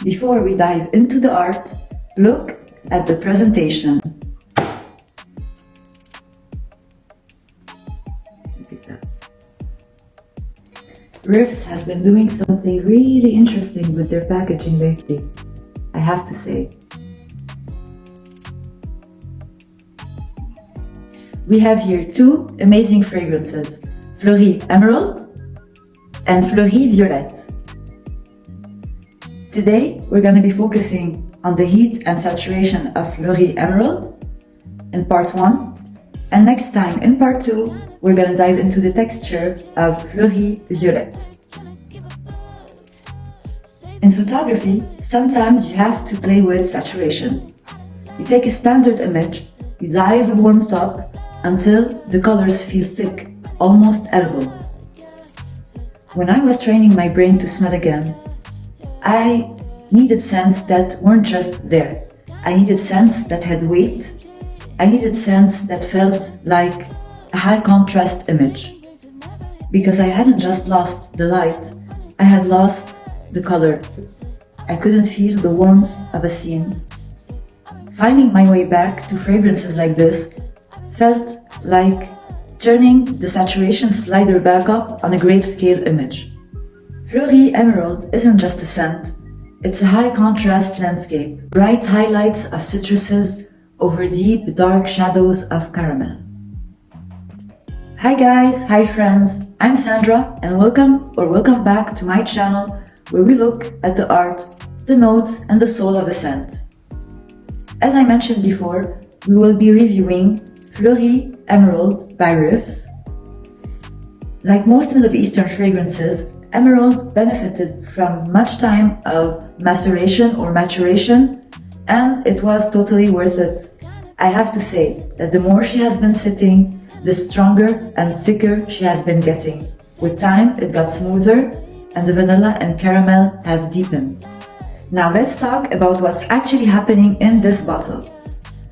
Before we dive into the art, look at the presentation. Look at that. Riiffs has been doing something really interesting with their packaging lately, I have to say. We have here two amazing fragrances, Fleurie Emerald and Fleurie Violette. Today, we're going to be focusing on the heat and saturation of Fleurie Emerald in part 1, and next time in part 2, we're going to dive into the texture of Fleurie Violette. In photography, sometimes you have to play with saturation. You take a standard image, you dial the warmth up until the colors feel thick, almost edible. When I was training my brain to smell again, I needed scents that weren't just there. I needed scents that had weight. I needed scents that felt like a high contrast image. Because I hadn't just lost the light, I had lost the color. I couldn't feel the warmth of a scene. Finding my way back to fragrances like this felt like turning the saturation slider back up on a grayscale image. Fleurie Emerald isn't just a scent, it's a high contrast landscape, bright highlights of citruses over deep dark shadows of caramel. Hi guys, hi friends, I'm Sandra and welcome back to my channel where we look at the art, the notes and the soul of a scent. As I mentioned before, we will be reviewing Fleurie Emerald by Riiffs. Like most Middle Eastern fragrances, Emerald benefited from much time of maceration or maturation, and it was totally worth it. I have to say that the more she has been sitting, the stronger and thicker she has been getting. With time, it got smoother, and the vanilla and caramel have deepened. Now let's talk about what's actually happening in this bottle.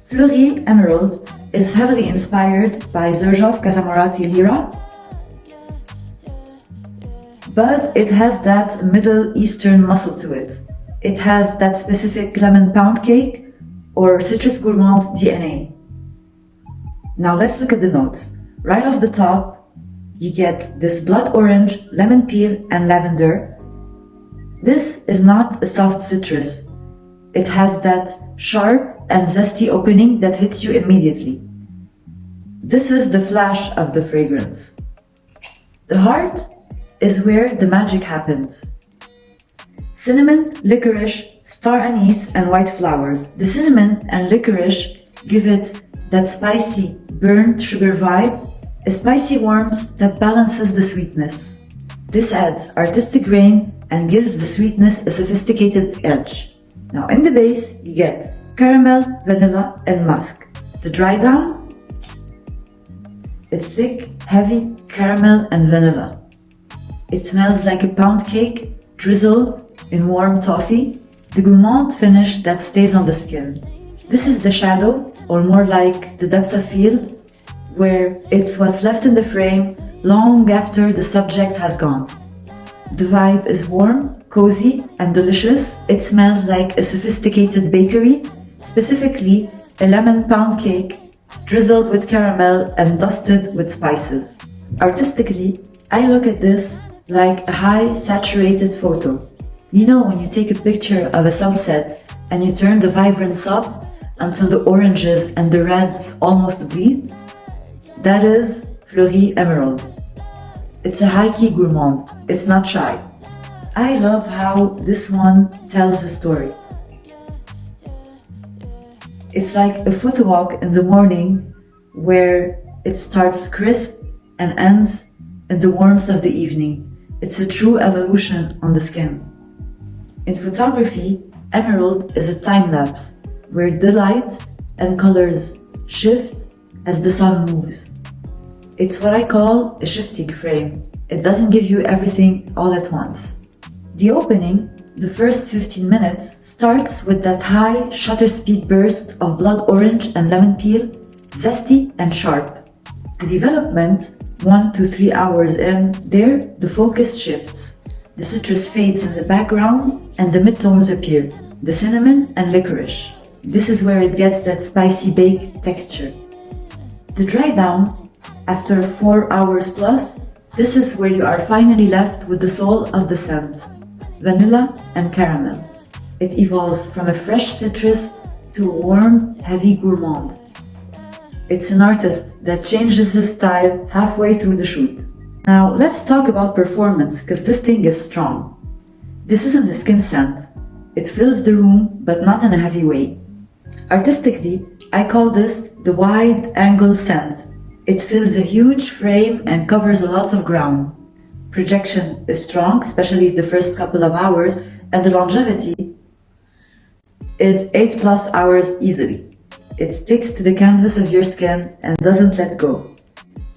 Fleurie Emerald is heavily inspired by Casamorati Lira, but it has that Middle Eastern muscle to it. It has that specific lemon pound cake or citrus Gourmand DNA. Now let's look at the notes. Right off the top, you get this blood orange, lemon peel and lavender. This is not a soft citrus. It has that sharp and zesty opening that hits you immediately. This is the flash of the fragrance. The heart is where the magic happens. Cinnamon, licorice, star anise and white flowers. The cinnamon and licorice give it that spicy, burnt sugar vibe, a spicy warmth that balances the sweetness. This adds artistic grain and gives the sweetness a sophisticated edge. Now in the base, you get caramel, vanilla and musk. The dry down, a thick, heavy caramel and vanilla. It smells like a pound cake drizzled in warm toffee. The gourmand finish that stays on the skin. This is the shadow, or more like the depth of field, where it's what's left in the frame long after the subject has gone. The vibe is warm, cozy and delicious. It smells like a sophisticated bakery, specifically a lemon pound cake drizzled with caramel and dusted with spices. Artistically, I look at this like a high saturated photo. You know when you take a picture of a sunset and you turn the vibrance up until the oranges and the reds almost bleed? That is Fleurie Emerald. It's a high-key gourmand. It's not shy. I love how this one tells a story. It's like a photo walk in the morning where it starts crisp and ends in the warmth of the evening. It's a true evolution on the skin. In photography, Emerald is a time lapse where the light and colors shift as the sun moves. It's what I call a shifting frame. It doesn't give you everything all at once. The opening, the first 15 minutes, starts with that high shutter speed burst of blood orange and lemon peel, zesty and sharp. The development, 1 to 3 hours in, there the focus shifts. The citrus fades in the background and the midtones appear, the cinnamon and licorice. This is where it gets that spicy baked texture. The dry down, after 4 hours plus, this is where you are finally left with the soul of the scent, vanilla and caramel. It evolves from a fresh citrus to a warm, heavy gourmand. It's an artist that changes his style halfway through the shoot. Now let's talk about performance, because this thing is strong. This isn't a skin scent. It fills the room, but not in a heavy way. Artistically, I call this the wide-angle scent. It fills a huge frame and covers a lot of ground. Projection is strong, especially the first couple of hours, and the longevity is 8+ hours easily. It sticks to the canvas of your skin and doesn't let go.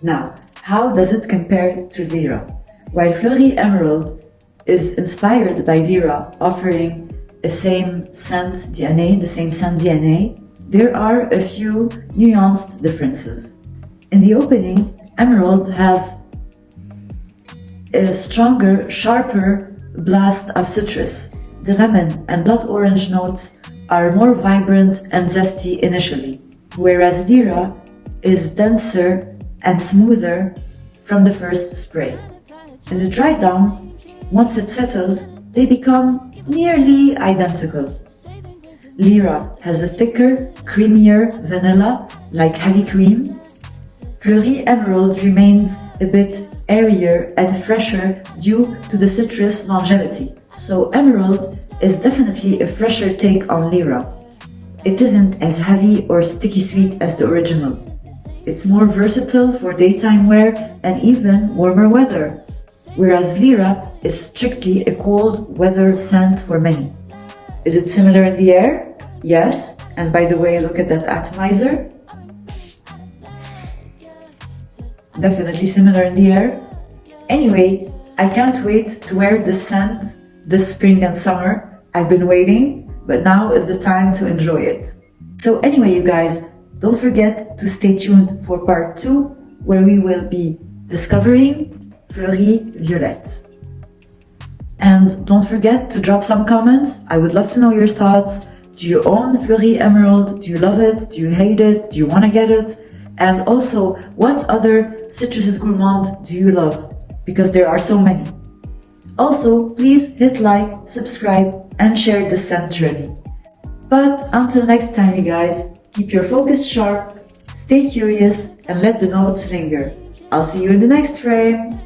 Now, how does it compare to Lira? While Fleurie Emerald is inspired by Lira, offering the same scent DNA, there are a few nuanced differences. In the opening, Emerald has a stronger, sharper blast of citrus. The lemon and blood orange notes are more vibrant and zesty initially, whereas Lira is denser and smoother from the first spray. In the dry down, once it settles, they become nearly identical. Lira has a thicker, creamier vanilla, like heavy cream. Fleurie Emerald remains a bit airier and fresher due to the citrus longevity. So Emerald is definitely a fresher take on Lira. It isn't as heavy or sticky sweet as the original. It's more versatile for daytime wear and even warmer weather, whereas Lira is strictly a cold weather scent for many. Is it similar in the air? Yes, and by the way, look at that atomizer. Definitely similar in the air. Anyway, I can't wait to wear this scent this spring and summer. I've been waiting, but now is the time to enjoy it. So anyway, you guys, don't forget to stay tuned for part 2, where we will be discovering Fleurie Violette. And don't forget to drop some comments. I would love to know your thoughts. Do you own Fleurie Emerald? Do you love it? Do you hate it? Do you want to get it? And also, what other citruses gourmand do you love? Because there are so many. Also, please hit like, subscribe, and share this scent journey. But until next time, you guys, keep your focus sharp, stay curious, and let the notes linger. I'll see you in the next frame.